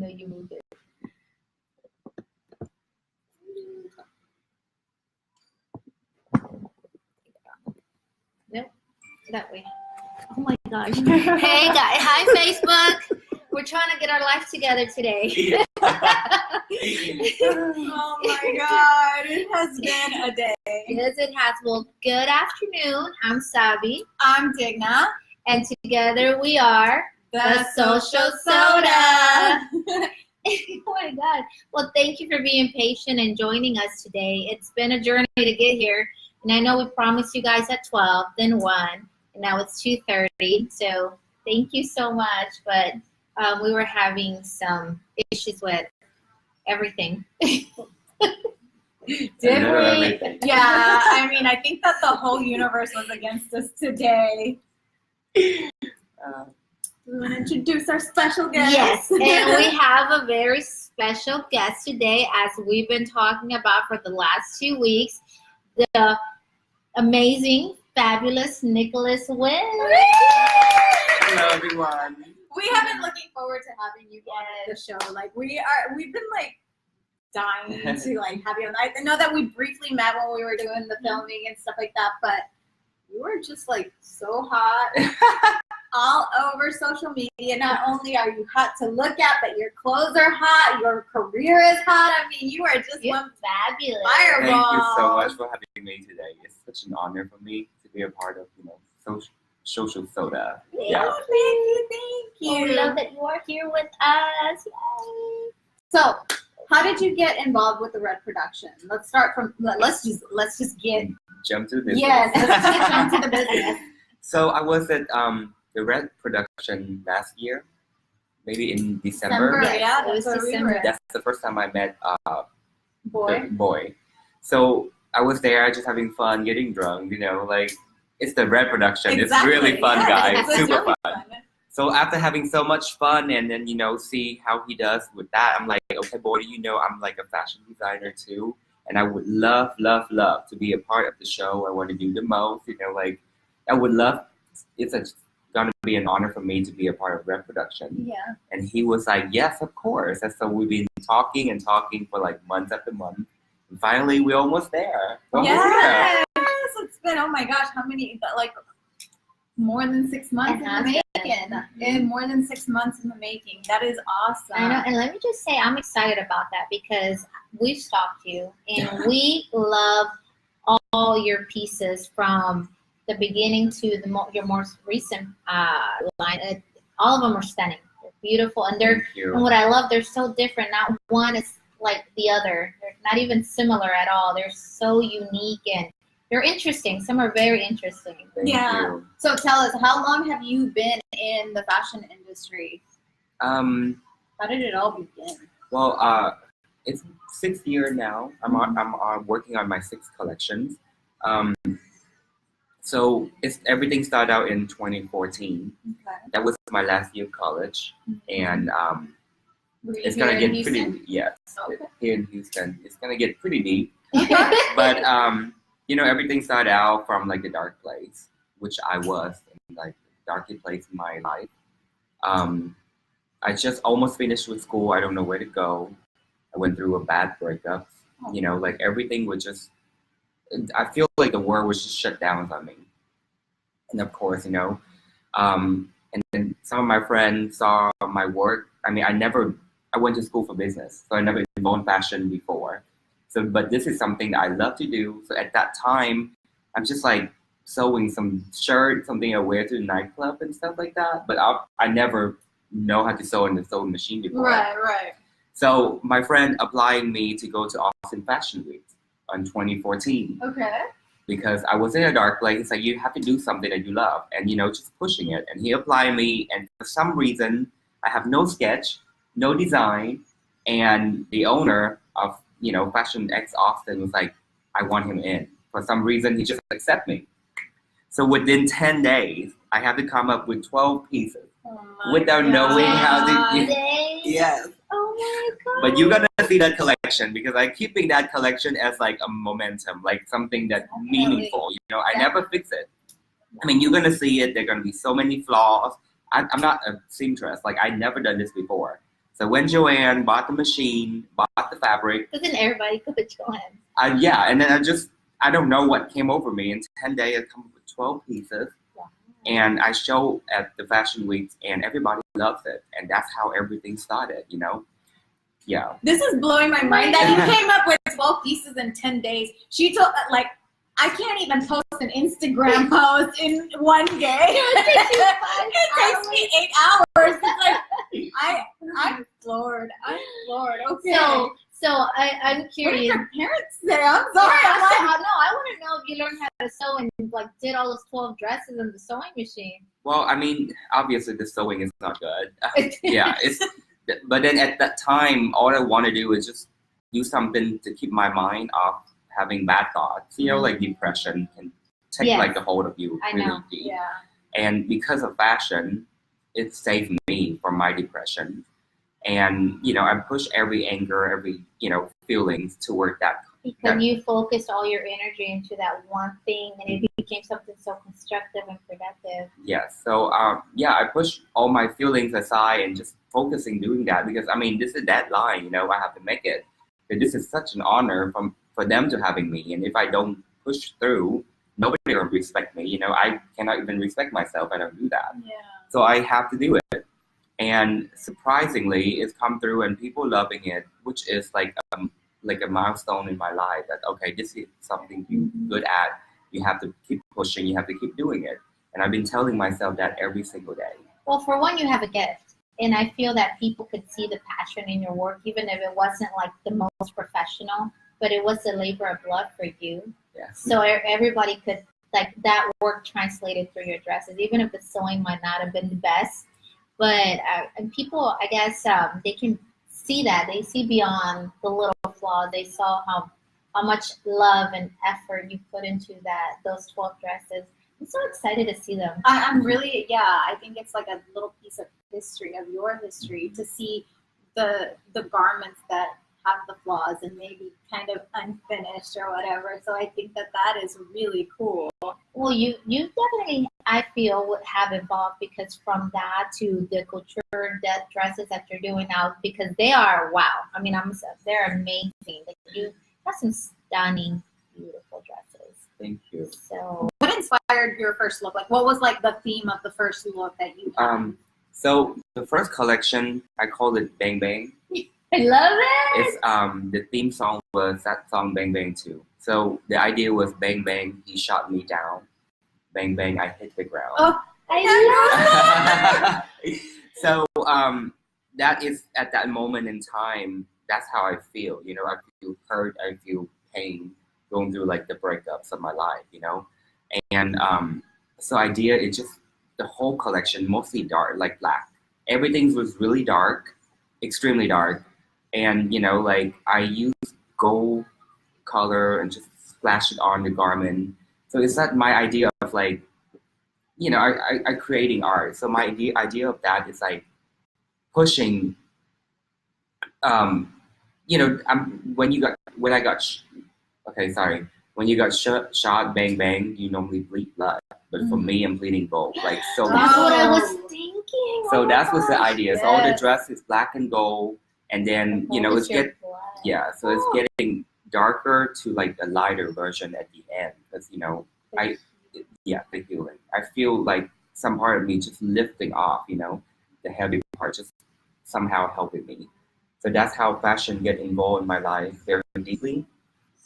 know you moved it. Nope, that way. Oh my gosh. Hey guys, hi Facebook. We're trying to get our life together today. Oh my God, it has been a day. Yes, it has. Well, good afternoon. I'm Sabi. I'm Digna. And together we are The Social Soda. Oh my God. Well, thank you for being patient and joining us today. It's been a journey to get here. And I know we promised you guys at 12, then 1, and now it's 2:30. So thank you so much. But we were having some issues with everything. Did we? Yeah, I mean, I think that the whole universe was against us today. We want to introduce our special guest. Yes, and we have a very special guest today, as we've been talking about for the last 2 weeks, the amazing, fabulous Nicholas Nguyen. Hello, everyone. We have been looking forward to having you on the show. Like we've been like dying to like have you on. I know that we briefly met when we were doing the filming and stuff like that, but you were just like so hot all over social media. Not only are you hot to look at, but your clothes are hot, your career is hot. I mean, you are just one fabulous fireball. Thank you so much for having me today. It's such an honor for me to be a part of, Social Soda. Yeah. Thank you. Oh, we love that you are here with us. Yay. So, how did you get involved with the Red production? Let's start from. Let's just get Jump to the business. Yes, let's just jump to the business. So I was at the Red production last year, maybe in December. Yeah, it was that's where we December. were. That's the first time I met Boy. Boy. So I was there just having fun, getting drunk. It's the Red production. Exactly. It's really fun, Yeah, guys. it's Super really fun. So after having so much fun and then, see how he does with that, I'm like, okay, Boy, I'm like a fashion designer too. And I would love, love, love to be a part of the show. I want to do the most, I would love, it's going to be an honor for me to be a part of Red production. Yeah. And he was like, yes, of course. And so we've been talking and talking for like months after month. And finally, we're almost there. Yes, it's been, oh my gosh, how many, like, more than 6 months in the making. And more than 6 months in the making. That is awesome. I know, and let me just say, I'm excited about that because we've stalked you, and we love all your pieces from the beginning to your most recent line. All of them are stunning. They're beautiful, and and what I love, they're so different. Not one is like the other. They're not even similar at all. They're so unique and they're interesting. Some are very interesting. Thank you. So tell us, how long have you been in the fashion industry? How did it all begin? Well, it's 6 years now. I'm working on my 6th collections. So everything started out in 2014. Okay. That was my last year of college, and it's Here gonna in get Houston? pretty. Yes, Okay. here in Houston, it's gonna get pretty deep. But everything started out from like a dark place, which I was in like the darkest place in my life. I just almost finished with school. I don't know where to go. I went through a bad breakup. Everything was just. I feel like the world was just shut down on me. And of course, and then some of my friends saw my work. I mean, I went to school for business, so I never known fashion before. So, but this is something that I love to do. So at that time, I'm just like sewing some shirt, something I wear to the nightclub and stuff like that. But I never know how to sew in the sewing machine before. Right. So my friend applied me to go to Austin Fashion Week in 2014. Okay. Because I was in a dark place. It's like, you have to do something that you love and, just pushing it. And he applied me, and for some reason, I have no sketch, no design, and the owner of, Fashion X Austin was like, I want him in. For some reason, he just accepted me. So within 10 days, I have to come up with 12 pieces without knowing how to. Yes. Oh my God. But you're gonna see that collection because I'm keeping that collection as like a momentum, like something that's meaningful. I never fix it. I mean, you're gonna see it. There are gonna be so many flaws. I'm not a seamstress. Like, I've never done this before. So when Joanne bought the machine, bought the fabric, Doesn't everybody go to Joanne? yeah, and then I don't know what came over me. In 10 days, I come up with 12 pieces, Wow. and I show at the fashion weeks, and everybody loves it, and that's how everything started, you know? Yeah. This is blowing my mind that you came up with 12 pieces in 10 days. She told, like, I can't even post an Instagram post in one day. It takes me 8 hours. It's like, I'm floored. I'm floored. Okay. So I'm What did curious. your parents say? I'm sorry. Yeah, I'm like, no, I want to know if you learned how to sew and like did all those 12 dresses in the sewing machine. Well, I mean, obviously the sewing is not good. Yeah, but then at that time, all I want to do is just do something to keep my mind off having bad thoughts. You know, like depression can take Yes. like a hold of you I really know. deep. yeah. And because of fashion, it saved me from my depression. And, you know, I push every anger, every, you know, feelings toward that. Because you focused all your energy into that one thing and it became something so constructive and productive. Yeah. So, yeah, I push all my feelings aside and just focusing doing that because, I mean, this is a deadline, you know, I have to make it. But this is such an honor for them to having me. And if I don't push through, nobody will respect me. You know, I cannot even respect myself. I don't do that. Yeah. So I have to do it. And surprisingly, it's come through and people loving it, which is like a milestone in my life that, okay, this is something you're good at. You have to keep pushing. You have to keep doing it. And I've been telling myself that every single day. Well, for one, you have a gift. And I feel that people could see the passion in your work, even if it wasn't like the most professional, but it was a labor of love for you. Yes. So everybody could, like, that work translated through your dresses, even if the sewing might not have been the best. But and people, I guess, they can see that. They see beyond the little flaw. They saw how much love and effort you put into those 12 dresses. I'm so excited to see them. I'm really, I think it's like a little piece of history, of your history, to see the garments that have the flaws and maybe kind of unfinished or whatever. So I think that is really cool. Well, you definitely, I feel, would have evolved because from that to the couture dresses that you're doing now, because they are, wow. I mean, they're amazing. Like, you have some stunning, beautiful dresses. Thank you. So, What inspired your first look? Like, what was like the theme of the first look that you had? So the first collection, I called it Bang Bang. I love it. It's the theme song was that song Bang Bang 2. So the idea was Bang Bang, he shot me down. Bang Bang, I hit the ground. Oh, I love it. So that is at that moment in time, that's how I feel. You know, I feel hurt, I feel pain going through like the breakups of my life, you know. And so idea is just the whole collection, mostly dark, like black. Everything was really dark, extremely dark. And, you know, like I use gold color and just splash it on the garment. So it's not my idea of like, you know, I creating art. So my idea of that is like pushing, you know, when you got shot, bang, bang, you normally bleed blood. But for me, I'm bleeding gold. Like, so That's what I was thinking. So that was the gosh, idea. So all the yes. dress is black and gold. And then, you know, it's getting darker to like a lighter version at the end. Because, you know, the healing. I feel like some part of me just lifting off, you know, the heavy part, just somehow helping me. So that's how fashion get involved in my life very deeply.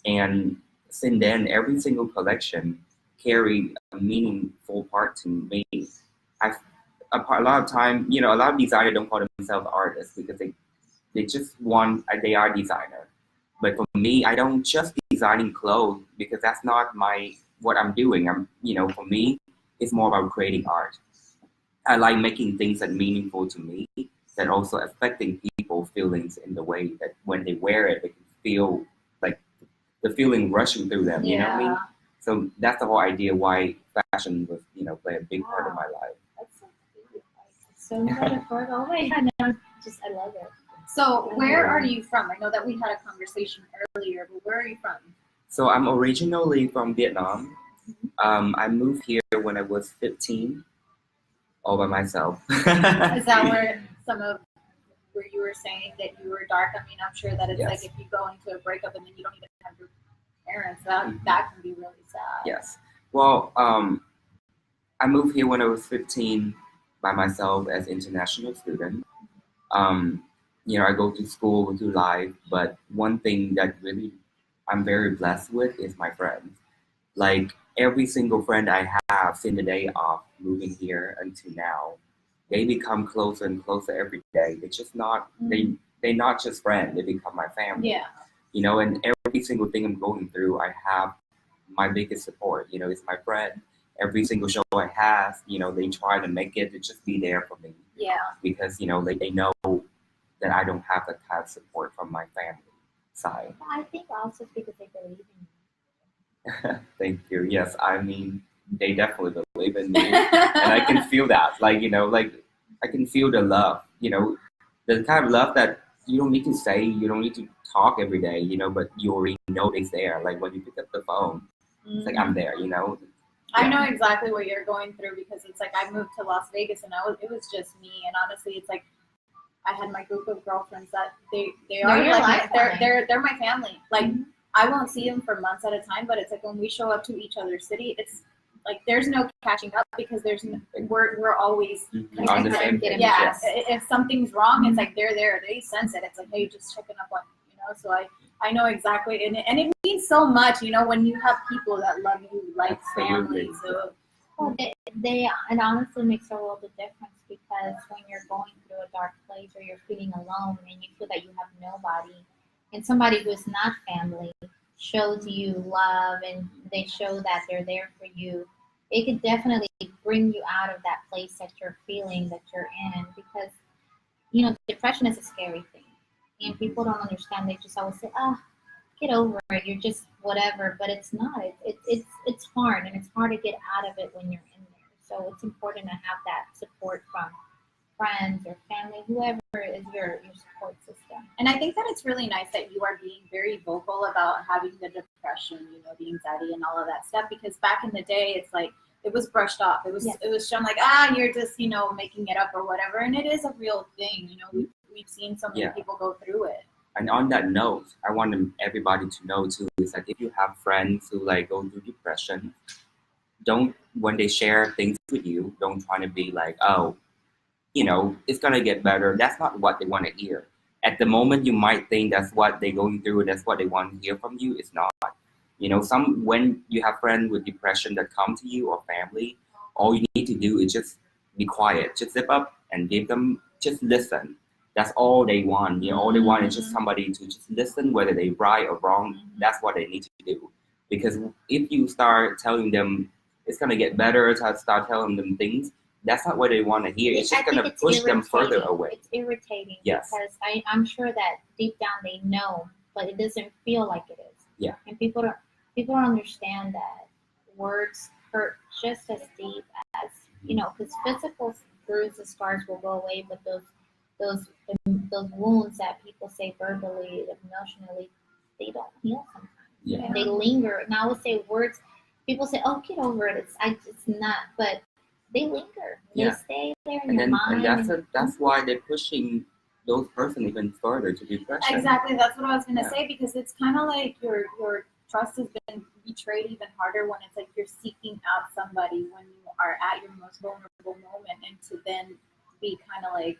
And since then, every single collection carry a meaningful part to me. A lot of time, you know, a lot of designers don't call themselves artists because they just they are designer. But for me, I don't just designing clothes because that's not what I'm doing. For me, it's more about creating art. I like making things that meaningful to me, that also affecting people's feelings in the way that when they wear it, they can feel like the feeling rushing through them. You know what I mean? So that's the whole idea why fashion was, you know, play a big part of my life. That's so cute. So metaphorical. Oh my God, no, I love it. So where are you from? I know that we had a conversation earlier, but where are you from? So I'm originally from Vietnam. I moved here when I was 15, all by myself. Is that where some of where you were saying that you were dark. I mean, I'm sure that it's Yes. like if you go into a breakup and then you don't even have your parents, that Mhm. that can be really sad. Yes. Well, I moved here when I was 15 by myself as international student. Um, I go to school, go to life, but one thing that really I'm very blessed with is my friends. Like every single friend I have since the day of moving here until now, they become closer and closer every day. They're just not they're not just friends, they become my family. Yeah. And every single thing I'm going through, I have my biggest support. It's my friend. Every single show I have, they try to make it to just be there for me Yeah. because they know that I don't have that kind of support from my family side. I think also it's because they believe in you. Thank you. Yes, I mean they definitely believe in me, and I can feel that. Like I can feel the love. The kind of love that you don't need to say, you don't need to talk every day. But you already know it's there. Like when you pick up the phone, it's like I'm there. I know exactly what you're going through because it's like I moved to Las Vegas and it was just me, and honestly it's like I had my group of girlfriends that they are your like lifeline. they're my family. Like Mhm. I won't see them for months at a time, but it's like when we show up to each other's city, it's like there's no catching up because we're always on the same Get page. it. yeah. Yes. If something's wrong, it's like they're there. They sense it. It's like, hey, just checking up on you. So I know exactly, and it means so much. When you have people that love you like family. Absolutely. So Well, it honestly makes a world of difference because when you're going through a dark place or you're feeling alone and you feel that you have nobody, and somebody who is not family shows you love and they show that they're there for you, it could definitely bring you out of that place that you're feeling that you're in because depression is a scary thing and people don't understand. They just always say, get over it, you're just whatever, but it's not. It's hard, and it's hard to get out of it when you're in there. So it's important to have that support from friends or family, whoever is your support system. And I think that it's really nice that you are being very vocal about having the depression, the anxiety and all of that stuff. Because back in the day, it's like it was brushed off. It was Yes. it was shown like you're just making it up or whatever. And it is a real thing. We've seen so many Yeah. people go through it. And on that note, I want everybody to know too is that if you have friends who like go through depression, don't when they share things with you, don't try to be like, oh, it's gonna get better. That's not what they want to hear. At the moment, you might think that's what they're going through, that's what they want to hear from you. It's not. When you have friends with depression that come to you or family, all you need to do is just be quiet, just zip up and give them just listen. That's all they want. All they want is just somebody to just listen, whether they right or wrong. That's what they need to do. Because if you start telling them it's gonna get better, start telling them things, that's not what they want to hear. It's just I think gonna push them further irritating. away. It's irritating Yes. because I'm sure that deep down they know, but it doesn't feel like it is. Yeah. And people don't understand that words hurt just as deep as because physical bruises, scars will go away, but those wounds that people say verbally, emotionally, they don't heal sometimes. Yeah. And they linger. Now I would say words. People say, "Oh, get over it." It's not, but they linger. Yeah. They stay there in And your mind. that's why they're pushing those person even further to depression. Exactly, that's what I was gonna Yeah. say because it's kind of like your trust has been betrayed even harder when it's like you're seeking out somebody when you are at your most vulnerable moment, and to then be kind of like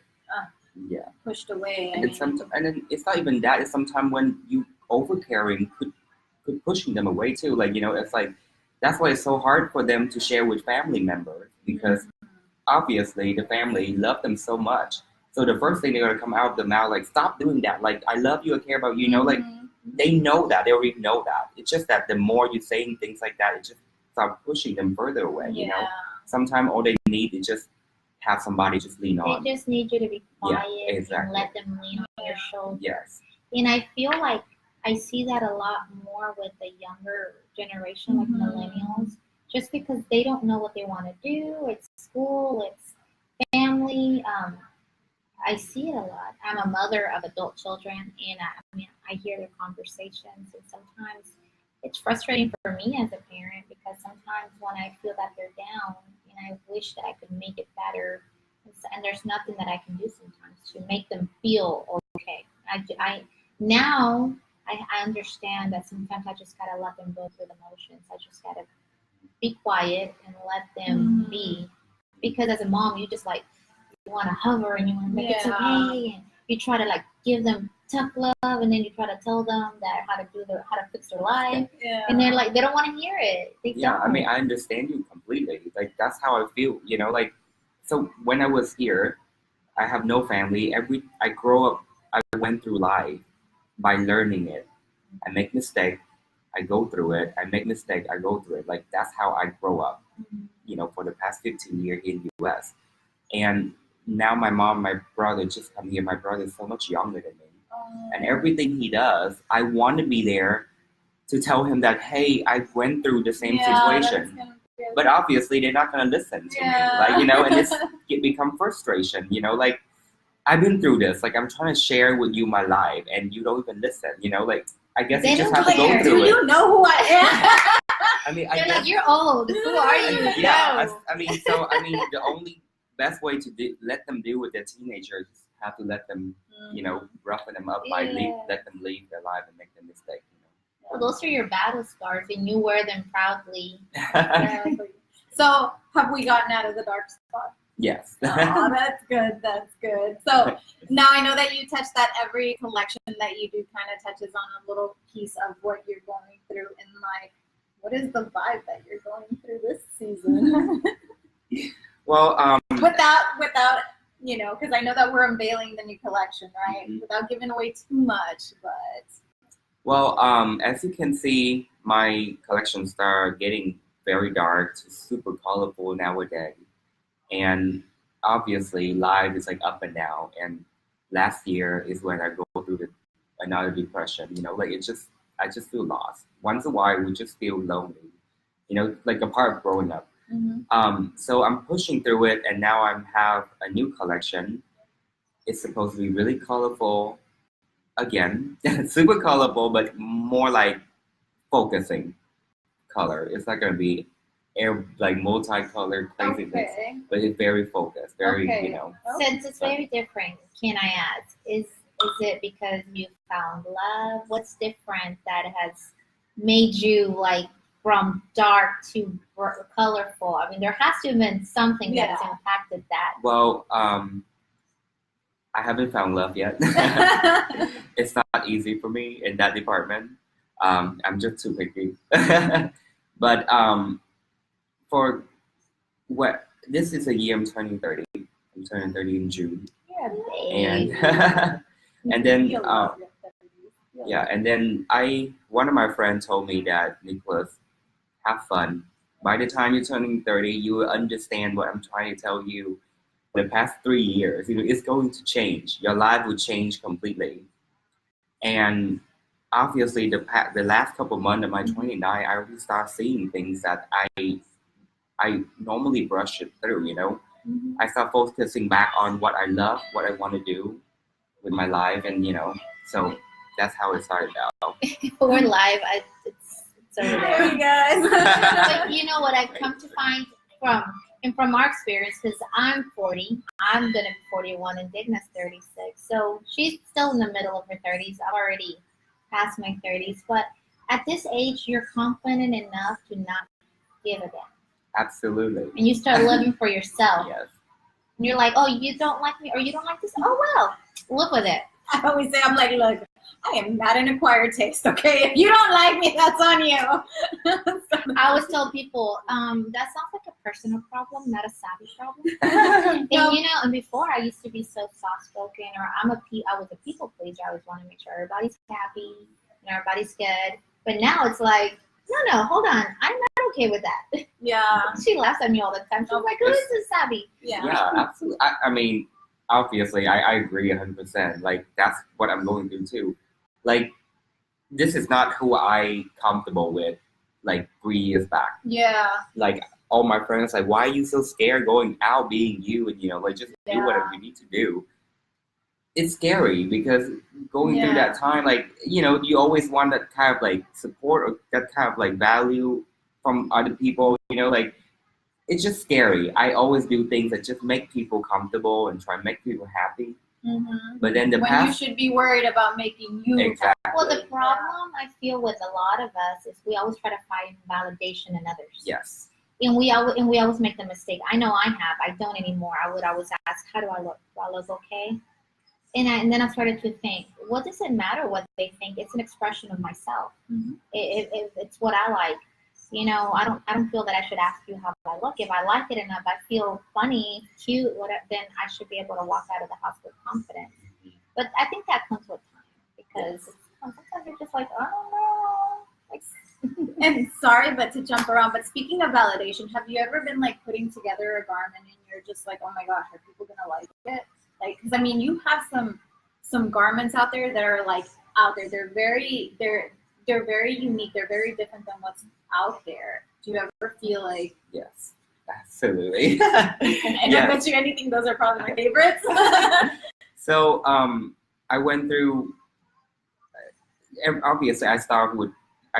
Yeah. pushed away. And then it's not even that. It's sometimes when you over caring could pushing them away too. Like it's like that's why it's so hard for them to share with family members because obviously the family love them so much. So the first thing they're gonna come out of the mouth like, stop doing that. Like I love you, I care about you. Like they know that. They already know that. It's just that the more you're saying things like that, it just start pushing them further away. Sometimes all they need is just have somebody just lean on. They just need you to be quiet exactly. and let them lean on your shoulder. Yes. And I feel like I see that a lot more with the younger generation, like millennials, just because they don't know what they want to do. It's school, it's family. I see it a lot. I'm a mother of adult children, and I hear their conversations, and sometimes it's frustrating for me as a parent because sometimes when I feel that they're down, and I wish that I could make it better, and and there's nothing that I can do sometimes to make them feel okay. Now I understand that sometimes I just gotta let them go through the motions. I just gotta be quiet and let them be, because as a mom, you just like you want to hover and you want to make it okay, and you try to like give them tough love, and then you try to tell them that how to fix their life, and they're like they don't want to hear it. They don't. I mean, I understand you completely. Like that's how I feel. Like so when I was here, I have no family. I grow up. I went through life by learning it. I make mistake. I go through it. I make mistake. I go through it. Like that's how I grow up. For the past 15 years in the U.S. And now my mom, my brother just come here. My brother is so much younger than me. And everything he does, I want to be there to tell him that, hey, I went through the same situation. But obviously, they're not going to listen to me. Like, and it become frustration. Like, I've been through this. Like, I'm trying to share with you my life, and you don't even listen. Like, I guess you just have to go through it. Do you know who I am? I mean, they're like, you're old. Who are you? Yeah. I mean, the only best way to let them deal with their teenagers is have to let them, roughen them up by let them live their life and make their mistake. Well, those are your battle scars, and you wear them proudly. So, have we gotten out of the dark spot? Yes. Oh, that's good. That's good. So now I know that you touch that every collection that you do kind of touches on a little piece of what you're going through, and like, what is the vibe that you're going through this season? Well, without because I know that we're unveiling the new collection, right? Without giving away too much, but. Well, as you can see, my collections are getting very dark to super colorful nowadays. And obviously, life is like up and down. And last year is when I go through another depression. Like I just feel lost. Once in a while, we just feel lonely. Like a part of growing up. So I'm pushing through it, and now I have a new collection. It's supposed to be really colorful. Again, super colorful, but more like focusing color. It's not going to be multicolored crazy things, but it's very focused, very, Since it's very different, can I ask, is it because you found love? What's different that has made you like from dark to colorful? I mean, there has to have been something that has impacted that. Well, I haven't found love yet. It's not easy for me in that department. I'm just too picky. But for what this is a year I'm turning 30. I'm turning 30 in June. Yeah, and then and then one of my friends told me that, Nicholas, have fun. By the time you're turning 30, you will understand what I'm trying to tell you. For the past 3 years, it's going to change. Your life will change completely. And obviously, the last couple of months of my 29, I already start seeing things that I normally brush it through. I start focusing back on what I love, what I want to do with my life, and so that's how it started out. We're live. It's over there. Hey guys. But you know what I've come to find from our experience, because I'm 40, I'm gonna be 41, and Digna's 36. So she's still in the middle of her 30s. I've already past my 30s, but at this age, you're confident enough to not give a damn. Absolutely. And you start living for yourself. Yes. And you're like, oh, you don't like me, or you don't like this? Oh well, live with it. I always say, I'm like, look, I am not an acquired taste, okay? If you don't like me, that's on you. I always tell people, that sounds like a personal problem, not a savvy problem. And and before I used to be so soft-spoken, or I was a people pleaser. I always want to make sure everybody's happy and everybody's good. But now it's like, no, hold on, I'm not okay with that. Yeah. She laughs at me all the time. She's like, who is this savvy? Yeah, absolutely. I mean, obviously, I agree 100%. Like, that's what I'm going through too. Like, this is not who I comfortable with, like, 3 years back. Yeah. Like, all my friends like, why are you so scared going out being you? And, like, just do whatever you need to do. It's scary because going through that time, like, you always want that kind of, like, support or that kind of, like, value from other people, like, it's just scary. I always do things that just make people comfortable and try to make people happy. But then the when past, you should be worried about making you exactly. Well, the problem I feel with a lot of us is we always try to find validation in others. Yes. And we always make the mistake. I know I have. I don't anymore. I would always ask, "How do I look? Do I look okay?" And then I started to think, what does it matter what they think? It's an expression of myself. It's what I like. You know, I don't feel that I should ask you how I look. If I like it enough, I feel funny, cute, whatever, then I should be able to walk out of the house with confidence. But I think that comes with time because sometimes you're just like, I don't know. Like, And sorry, but to jump around, but speaking of validation, have you ever been like putting together a garment and you're just like, oh my gosh, are people gonna like it? Like, because I mean, you have some garments out there that are like out there. They're very unique. They're very different than what's out there. Do you ever feel like? Yes, absolutely. And I bet you anything, those are probably my favorites. So I went through. Obviously, I started with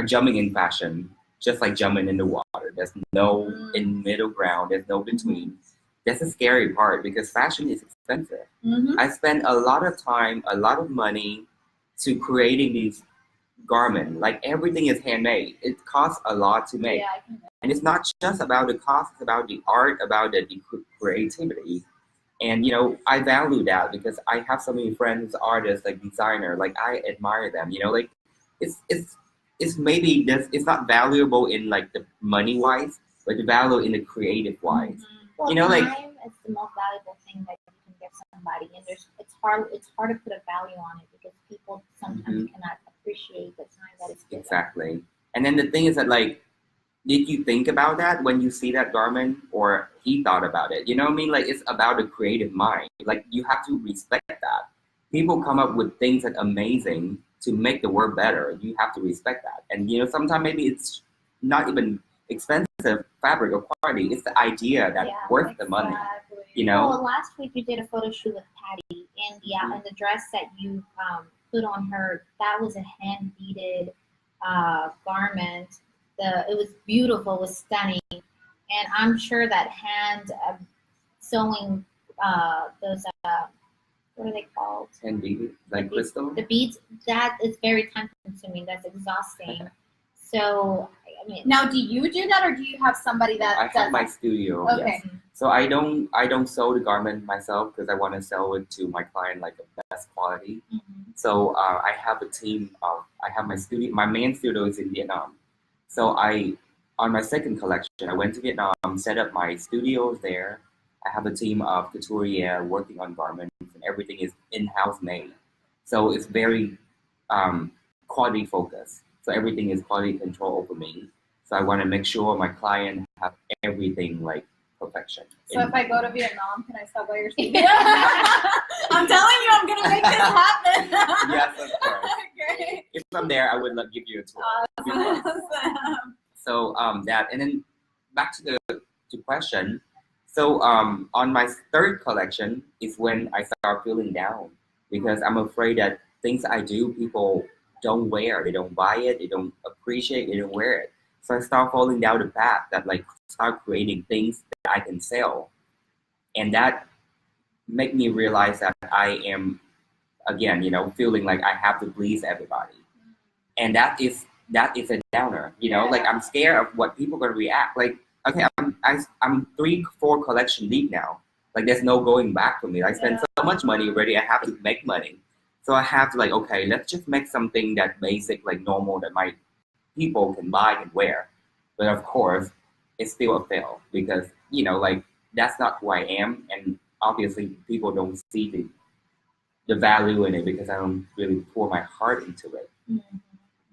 jumping in fashion, just like jumping in the water. There's no in middle ground. There's no between. That's the scary part because fashion is expensive. I spent a lot of time, a lot of money to creating these garments. Like everything is handmade. It costs a lot to make. Yeah, I can imagine. And it's not just about the cost, it's about the art, about the creativity. And you know, I value that because I have so many friends, artists, like designer, like I admire them. You know, like it's maybe this it's not valuable in like the money wise, but the value in the creative wise. well, You know, like time is the most valuable thing that you can give somebody, and it's hard to put a value on it because people sometimes cannot appreciate the time that it's given. exactly. And then the thing is that like, did you think about that when you see that garment, or he thought about it? You know what I mean? Like it's about the creative mind. Like you have to respect that. People come up with things that amazing to make the world better. You have to respect that. And you know, sometimes maybe it's not even expensive fabric or quality. It's the idea that's worth the money. You know. Well, last week you did a photo shoot with Patty, and and the dress that you put on her, that was a hand beaded garment. It was beautiful, it was stunning, and I'm sure that hand sewing those what are they called? And beads, like crystal. The beads, that is very time consuming. That's exhausting. So I mean, Now, do you do that, or do you have somebody that I does have my that? studio. Okay. Yes. So I don't sew the garment myself because I want to sell it to my client like the best quality. So I have a team of I have my studio. My main studio is in Vietnam. So on my second collection, I went to Vietnam, set up my studios there. I have a team of couturier working on garments, and everything is in-house made. So it's very quality focused. So everything is quality control over me. So I want to make sure my client have everything like perfection. So if I go to Vietnam, can I stop by your studio? I'm telling you, I'm gonna make this happen. Yes, of course. Great. If I'm there, I would give you a tour. Awesome. So that, and then back to the question. So on my third collection is when I start feeling down because I'm afraid that things I do, people don't wear, they don't buy it, they don't appreciate, they don't wear it. So I start falling down the path that like start creating things that I can sell, and that make me realize that I am again, you know, feeling like I have to please everybody, and that is a downer. You know, like I'm scared of what people are gonna react. Like, okay, I'm 3-4 collection deep now. Like, there's no going back for me. I spent so much money already. I have to make money, so I have to like, okay, let's just make something that basic, like normal, that my people can buy and wear. But of course, it's still a fail because you know, like that's not who I am, and obviously people don't see the value in it because I don't really pour my heart into it.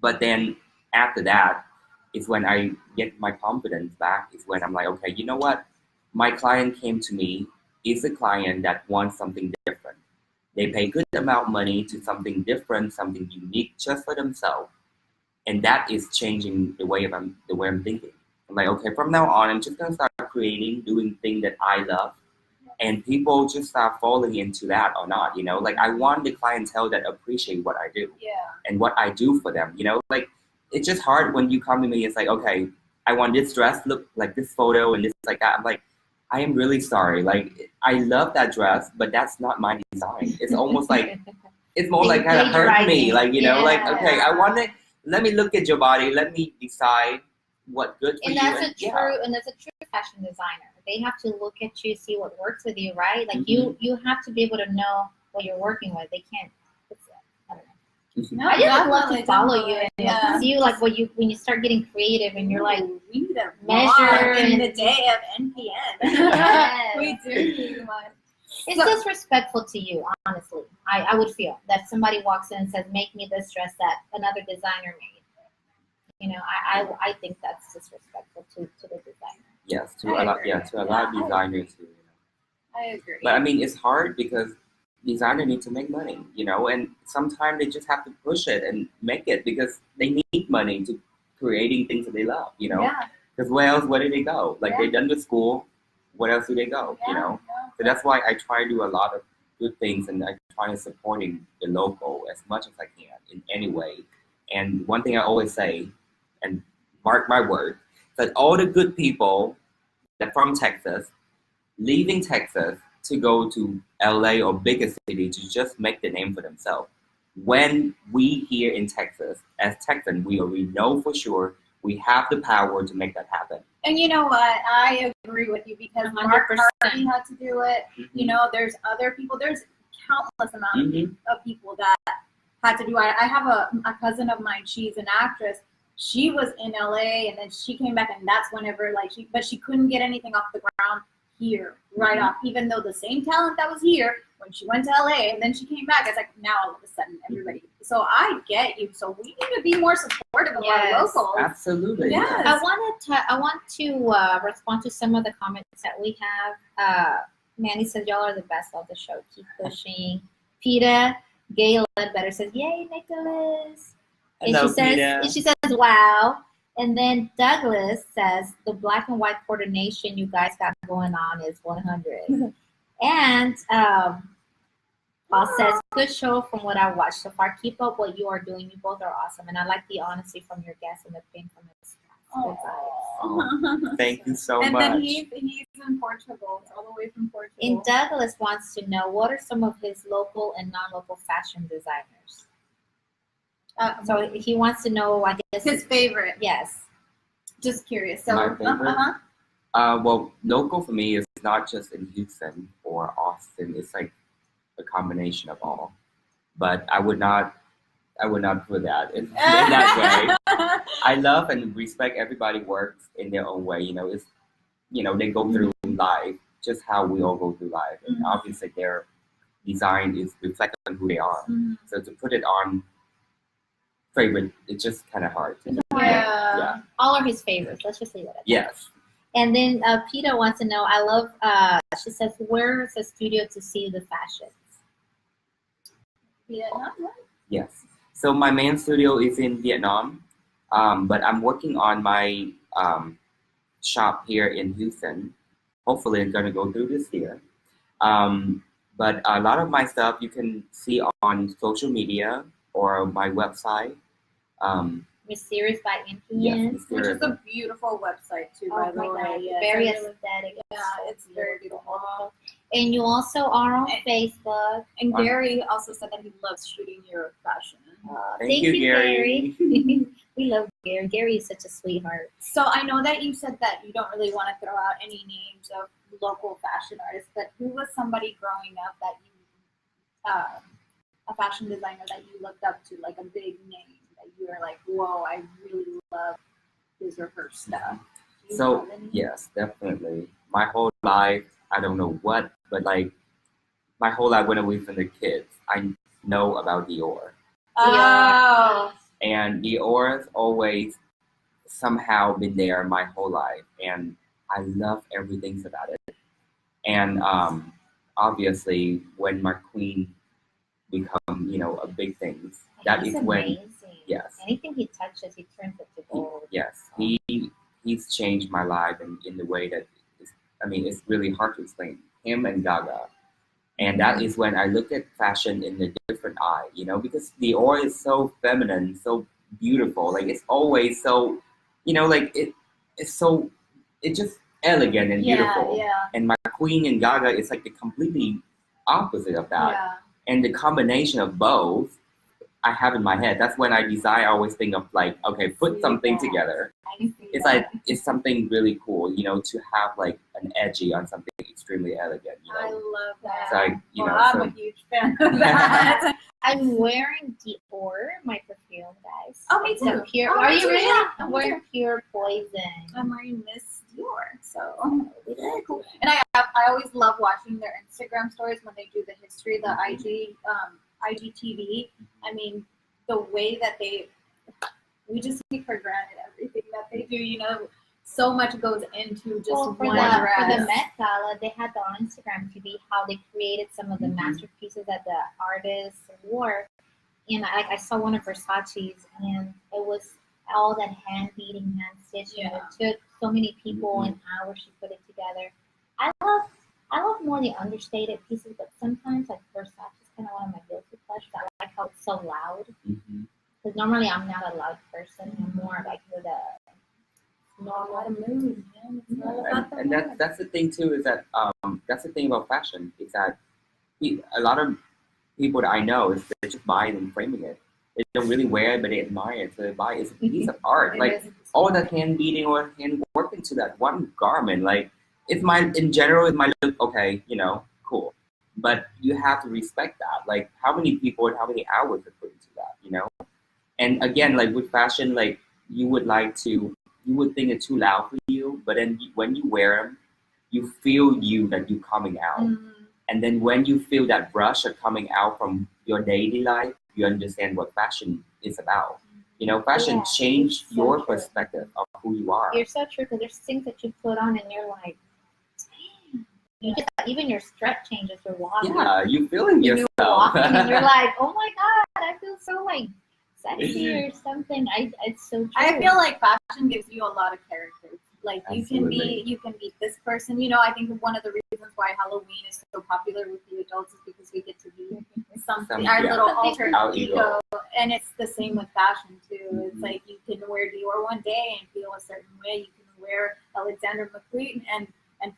But then after that, it's when I get my confidence back. It's when I'm like, okay, you know what? My client came to me. Is a client that wants something different. They pay good amount of money to something different, something unique just for themselves. And that is changing the way I'm thinking. I'm like, okay, from now on, I'm just gonna start creating, doing things that I love, and people just start falling into that or not. You know, like I want the clientele that appreciate what I do and what I do for them. You know, like it's just hard when you come to me. It's like, okay, I want this dress look like this photo and this like that. I'm like, I am really sorry. Like, I love that dress, but that's not my design. It's almost like, it's more like kind of hurt me. Like, you know, like, okay, I want to, let me look at your body. Let me decide what's good for And you. that's a true fashion designer. They have to look at you, see what works with you, right? Like you have to be able to know what you're working with. They can't. I don't know. No, I just love to follow you and see like when you start getting creative and you're like we need a measure in the day of NPN. Yes. We do need one. It's disrespectful to you, honestly. I would feel that somebody walks in and says, "Make me this dress that another designer made." You know, I think that's disrespectful to the designer. Yes, to a lot of designers too. I agree. But I mean, it's hard because designers need to make money, you know, and sometimes they just have to push it and make it because they need money to creating things that they love, you know. Because where do they go? Like they're done with school, where else do they go? You know. So that's why I try to do a lot of good things, and I try to supporting the local as much as I can in any way. And one thing I always say, and mark my word, that all the good people that from Texas, leaving Texas to go to LA or bigger city to just make the name for themselves. When we here in Texas, as Texans, we know for sure we have the power to make that happen. And you know what? I agree with you because Mark 100%. Harvey had to do it. You know, there's other people. There's countless amount of people that had to do it. I have a cousin of mine. She's an actress. She was in LA and then she came back, and that's whenever but she couldn't get anything off the ground here right off, even though the same talent that was here when she went to LA and then she came back, it's like now all of a sudden everybody. So I get you. So we need to be more supportive of our locals. Absolutely. Yes. I want to respond to some of the comments that we have. Manny says y'all are the best of the show. Keep pushing. Peta Gay Ledbetter says, "Yay, Nicholas!" Hello, and she says, "Wow." And then Douglas says, "The black and white coordination you guys got going on is 100." And Paul says, "Good show from what I watched so far. Keep up what you are doing. You both are awesome. And I like the honesty from your guests and the pain from this." Thank you so and much. then he's in Portugal, all the way from Portugal. And Douglas wants to know, what are some of his local and non-local fashion designers? So he wants to know, I guess, his favorite. Yes. Just curious. So, my favorite? Well, local for me is not just in Houston or Austin. It's like a combination of all. But I would not put that in that way. I love and respect everybody works in their own way. You know, it's they go through life just how we all go through life, and obviously their design is reflecting on who they are. So to put it on favorite, it's just kind of hard. Yeah. All are his favorites. Let's just leave it at that. Yes. And then Peta wants to know, I love, she says, where's the studio to see the fashions? Vietnam? Yes. So my main studio is in Vietnam, but I'm working on my shop here in Houston. Hopefully it's going to go through this year. But a lot of my stuff you can see on social media or my website. Mysterious by Nguyen. Yes, Which is a beautiful website too, by the way. Yeah, very aesthetic. Yeah, it's very beautiful. And you also are on Facebook. And Gary also said that he loves shooting your fashion. Thank you, Gary. We love Gary. Gary is such a sweetheart. So I know that you said that you don't really want to throw out any names of local fashion artists, but who was somebody growing up that you, a fashion designer that you looked up to, like a big name that you were like, whoa, I really love his or her stuff? So yes, definitely. My whole life, I don't know what, but like my whole life when I was in the kids, I know about Dior. Oh. And Dior has always somehow been there my whole life, and I love everything about it. And obviously, when my queen become, a big thing, that He's is when amazing. yes, Anything he touches, he turns it to gold. yes, he's changed my life in the way that it's really hard to explain. Him and Gaga. And that is when I look at fashion in a different eye, because Dior is so feminine, so beautiful. Like it's always so, like it's just elegant and beautiful. Yeah. And my Queen and Gaga is like the completely opposite of that. Yeah. And the combination of both I have in my head. That's when I design. I always think of like, okay, put something together. It's like it's something really cool, to have like an edgy on something extremely elegant. I love that. It's like, I'm a huge fan of that. I'm wearing Dior, my perfume, guys. Oh, me too. The pure. Oh, Are me you too, really? yeah. I'm wearing Pure Poison. I'm wearing Miss Dior, so very cool. And I always love watching their Instagram stories when they do the history, the IGTV. I mean, the way that we just take for granted everything that they do. So much goes into just Well, for one the dress. Met Gala, they had on Instagram TV how they created some of the masterpieces that the artists wore. And I saw one of Versace's, and it was all that hand beating, hand stitching. Yeah. It took so many people and hours to put it together. I love more the understated pieces, but sometimes like Versace is kind of one of my guilty pleasures. I like how it's so loud. Because normally I'm not a loud person. I'm more like with a normal mood. And that's the thing too, is that that's the thing about fashion, is that a lot of people that I know is they just buy it and framing it. They don't really wear it, but they admire it. So they buy it. It's a piece of art. Like all the hand beating or hand work into that one garment. Like in general, it might look okay, cool. But you have to respect that. Like how many people and how many hours are put into that, And again, like with fashion, like you would think it's too loud for you, but then when you wear them, you feel that you're coming out. And then when you feel that rush of coming out from your daily life, you understand what fashion is about. Fashion changed your perspective of who you are. You're so true, because there's things that you put on and you're like, dang. Even your strut changes. You're walking. Yeah, you feeling yourself. You're walking and you're like, oh my God, I feel so like sexy or something. It's so true. I feel like fashion gives you a lot of character. Like Absolutely. you can be this person. I think one of the reasons why Halloween is so popular with the adults is because we get to be our little alter ego. And it's the same with fashion too. It's like you can wear Dior one day and feel a certain way. You can wear Alexander McQueen and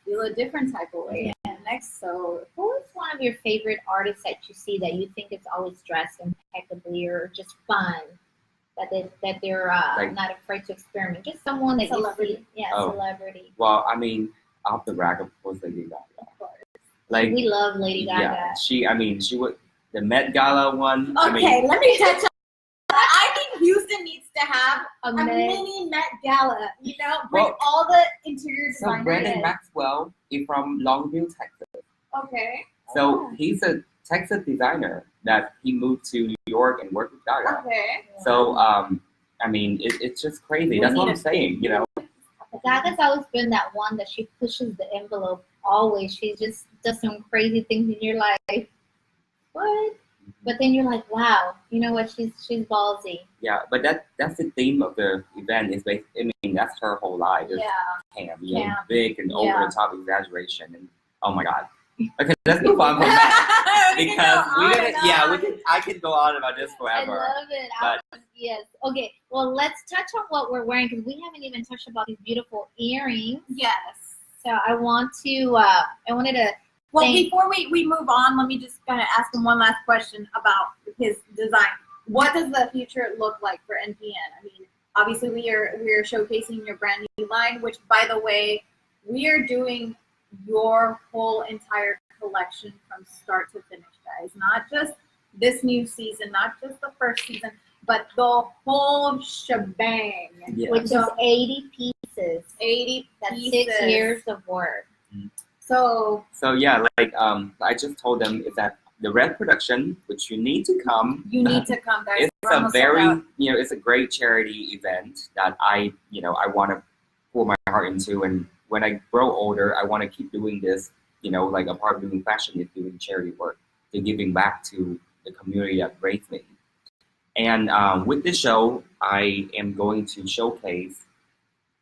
feel a different type of way. And next, so who is one of your favorite artists that you see that you think is always dressed impeccably or just fun? That they're not afraid to experiment. Just someone that Celebrity. you see. Celebrity. Well, I mean, off the rack, of course, Lady Gaga. of course. Like We love Lady Gaga. Yeah, she would the Met Gala one. Okay, let me touch on. I think Houston needs to have a Met. mini Met Gala. Bring all the interior So designers Brandon in. Maxwell is from Longview, Texas. Okay. So he's a Texas designer that he moved to New York and worked with Gaga. Okay. So it's just crazy. That's what I'm saying. Gaga's always been that one that she pushes the envelope. Always, she just does some crazy things, and you're like, what? But then you're like, wow, you know what? She's ballsy. Yeah, but that's the theme of the event. Is that's her whole life. It's Yeah. big and over the top exaggeration, and oh my God. Okay, let's move on from that because I could go on about this forever. I love it. Yes. Okay. Well, let's touch on what we're wearing, because we haven't even touched about these beautiful earrings. Yes. So I wanted to. Well, before we move on, let me just kind of ask him one last question about his design. What does the future look like for NPN? I mean, obviously we are showcasing your brand new line, which, by the way, we are doing your whole entire collection from start to finish, guys. Not just this new season, not just the first season, but the whole shebang. Yeah. Which is 80 pieces. 80 That's pieces. 6 years of work. So yeah, like I just told them is that the red production, which you need to come. You need to come, guys. It's a very it's a great charity event that I want to pour my heart into, and when I grow older, I want to keep doing this. Like a part of doing fashion is doing charity work, to giving back to the community that raised me. And with this show, I am going to showcase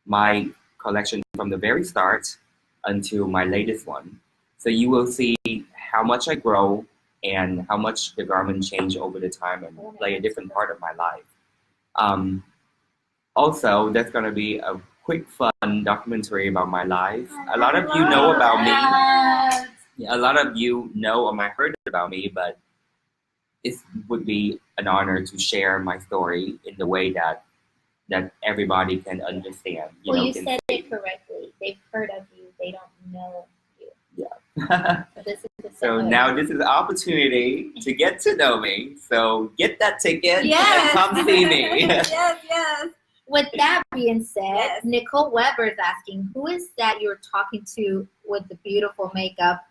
my collection from the very start until my latest one. So you will see how much I grow and how much the garment change over the time and play a different part of my life. Also, there's going to be a quick fun documentary about my life. A lot of you know about me. Yeah, a lot of you know or might heard about me, but it would be an honor to share my story in the way that everybody can understand. Well, you can said see. it correctly. They've heard of you. They don't know you. Yeah. So this is the So now this is the opportunity to get to know me. So get that ticket and come see me. yes. With that being said, Yes. Nicole Weber is asking, who is that you're talking to with the beautiful makeup?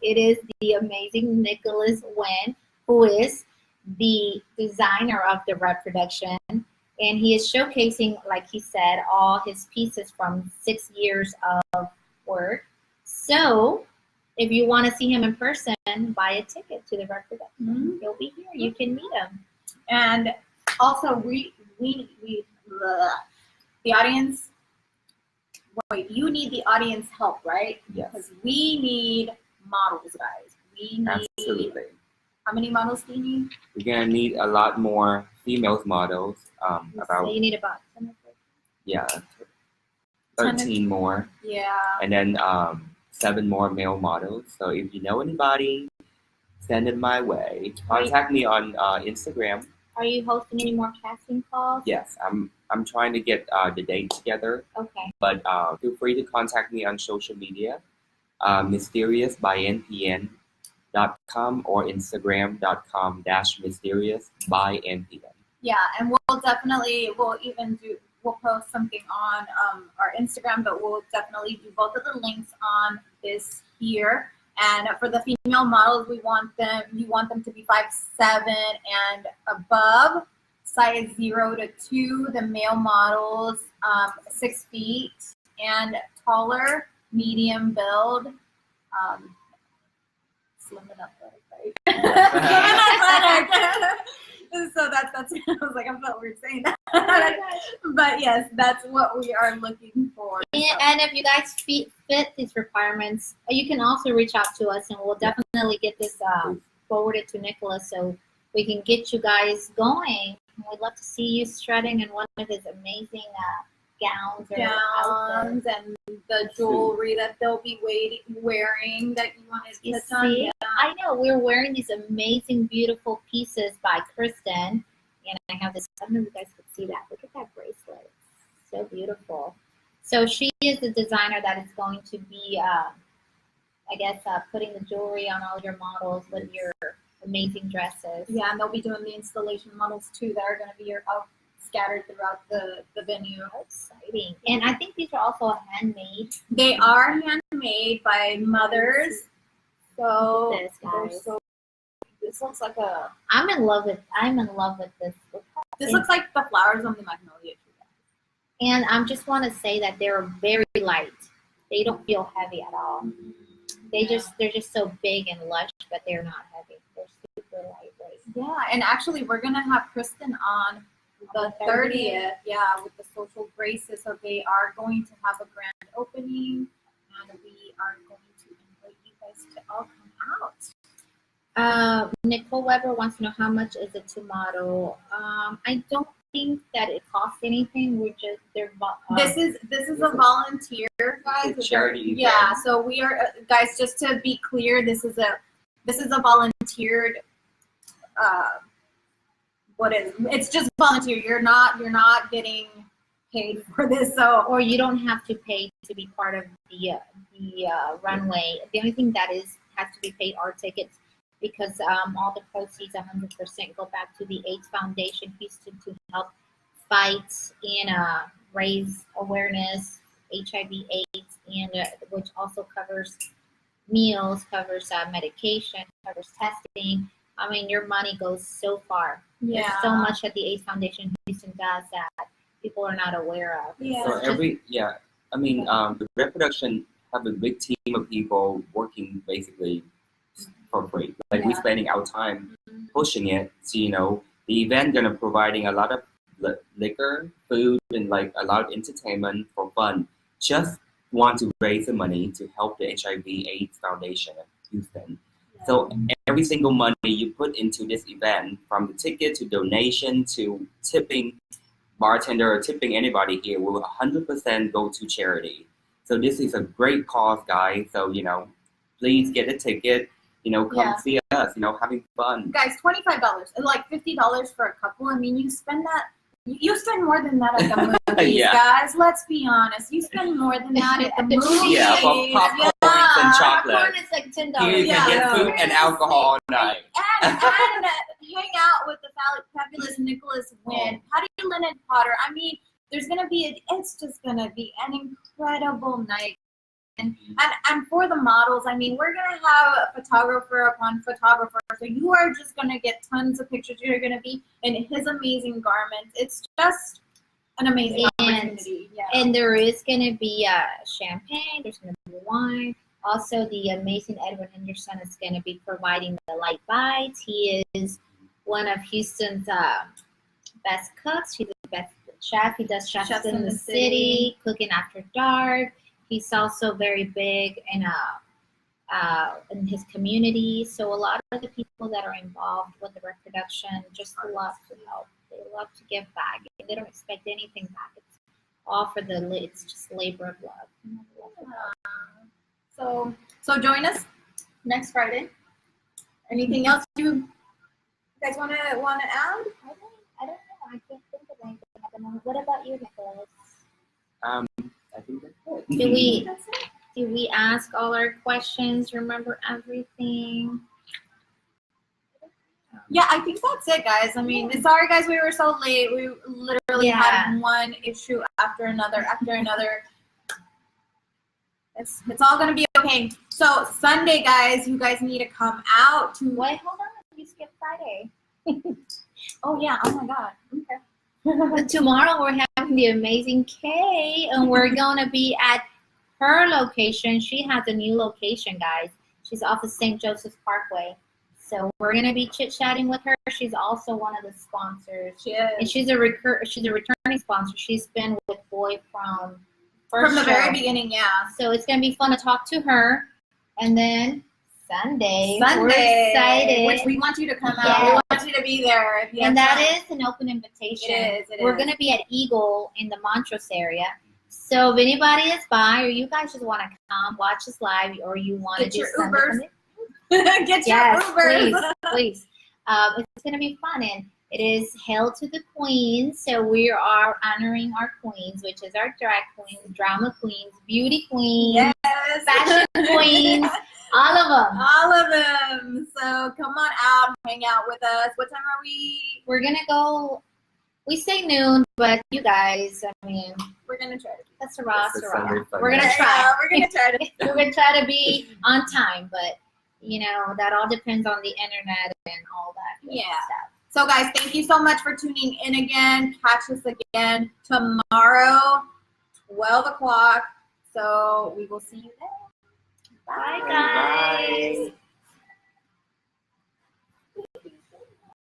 It is the amazing Nicholas Nguyen, who is the designer of the Red Production. And he is showcasing, like he said, all his pieces from 6 years of work. So if you want to see him in person, buy a ticket to the Red Production. Mm-hmm. He'll be here. You can meet him. And also, we the audience. Wait, you need the audience help, right? Yes. Because we need models, guys. We need. Absolutely. How many models do you need? We're gonna need a lot more females models. So you need about 10 of 13 more, Yeah. and then 7 more male models. So if you know anybody, send it my way. Contact me on Instagram. Are you hosting any more casting calls? Yes, I'm trying to get the date together. Okay. But feel free to contact me on social media, mysteriousbynpn.com or Instagram.com/mysteriousbynpn. Yeah, and we'll post something on our Instagram, but we'll definitely do both of the links on this here. And for the female models, you want them to be 5'7" and above, size 0 to 2. The male models 6 feet and taller, medium build. Slim and athletic, right? So that's I was like, I felt weird saying that. But yes, that's what we are looking for. And if you guys fit these requirements, you can also reach out to us, and we'll definitely get this forwarded to Nicholas so we can get you guys going. We'd love to see you strutting in one of his amazing gowns and the jewelry that they'll be wearing that you wanted to touch on. Yeah. I know we're wearing these amazing, beautiful pieces by Kristen, and I have this. I don't know if you guys could see that. Look at that bracelet, so beautiful. So she is the designer that is going to be, putting the jewelry on all your models with your amazing dresses. Yeah, and they'll be doing the installation models too that are going to be scattered throughout the venue. How exciting. And I think these are also handmade. They are handmade by mothers. So This, guys. This looks like a. I'm in love with this. This looks like the flowers on the magnolia tree. And I just want to say that they're very light. They don't feel heavy at all. They're just so big and lush, but they're not heavy. They're super lightweight. Yeah, and actually we're gonna have Kristen on the 30th, with the social graces. So they are going to have a grand opening, and we are going to invite you guys to all come out. Nicole Weber wants to know how much is it to model. I don't think that it costs anything. This is a volunteer, guys. It's a charity event. Yeah, so we are guys. Just to be clear, this is a volunteered. It's just volunteer. You're not getting paid for this, or you don't have to pay to be part of the runway. The only thing that has to be paid are tickets, because all the proceeds 100% go back to the AIDS Foundation Houston to help fight and raise awareness HIV/AIDS, and which also covers meals, covers medication, covers testing. I mean, your money goes so far. Yeah. There's so much that the AIDS Foundation Houston does that people are not aware of. Yeah. So the Red Production have a big team of people working basically for free. Like we're spending our time pushing it. So the event gonna providing a lot of liquor, food, and like a lot of entertainment for fun. Just want to raise the money to help the HIV/AIDS Foundation in Houston. So every single money you put into this event, from the ticket to donation to tipping, bartender or tipping anybody here will 100% go to charity. So this is a great cause, guys. So, please get a ticket. Come see us, having fun. Guys, $25 and like $50 for a couple. I mean, you spend more than that at the movies, guys. Let's be honest. You spend more than that at the movies. Yeah, for popcorn and chocolate. Popcorn is like $10. Here you can get food and alcohol all night. And hang out with the fabulous Nicholas Nguyen, Patty Lynn Potter. I mean, it's just gonna be an incredible night. And for the models, I mean, we're gonna have a photographer upon photographer, so you are just gonna get tons of pictures. You're gonna be in his amazing garments. It's just an amazing opportunity. Yeah. And there is gonna be champagne. There's gonna be wine. Also, the amazing Edwin Henderson is gonna be providing the light bites. He is one of Houston's best cooks. He's the best chef. He does Chefs in the City, Cooking After Dark. He's also very big in his community. So a lot of the people that are involved with the reproduction just love to help. They love to give back. They don't expect anything back. It's all it's just labor of love. So join us next Friday. Anything else you guys want to add? I don't know. I can't think of anything at the moment. What about you, Nicholas? I think that's it. Did we ask all our questions? Remember everything? Yeah, I think that's it, guys. I mean, sorry, guys, we were so late. We literally had one issue after another. It's all gonna be okay. So Sunday, guys, you guys need to come out to. Wait, hold on. You skipped Friday. Oh yeah. Oh my God. Okay. Tomorrow we're having the amazing Kay, and we're gonna be at her location. She has a new location, guys. She's off of St. Joseph's Parkway. So we're gonna be chit-chatting with her. She's also one of the sponsors. She is. And she's a returning sponsor. She's been with Boy from the very beginning, yeah. So it's gonna be fun to talk to her. And then Sunday, we're excited. Which we want you to come out. We want you to be there. And that is an open invitation. It is. We're going to be at Eagle in the Montrose area. So if anybody is by, or you guys just want to come watch us live, or you want to do your Ubers. Get your Ubers. Please. It's going to be fun, and it is Hail to the Queens. So we are honoring our queens, which is our drag queens, drama queens, beauty queens, fashion queens. All of them. So come on out, hang out with us. What time are we? We're going to go, we say noon, but you guys, I mean. We're going to try to be. That's a rock. We're going to try. We're going to try to. We're going to try to be on time, but, that all depends on the internet and all that stuff. So, guys, thank you so much for tuning in again. Catch us again tomorrow, 12 o'clock. So we will see you there. Bye, guys.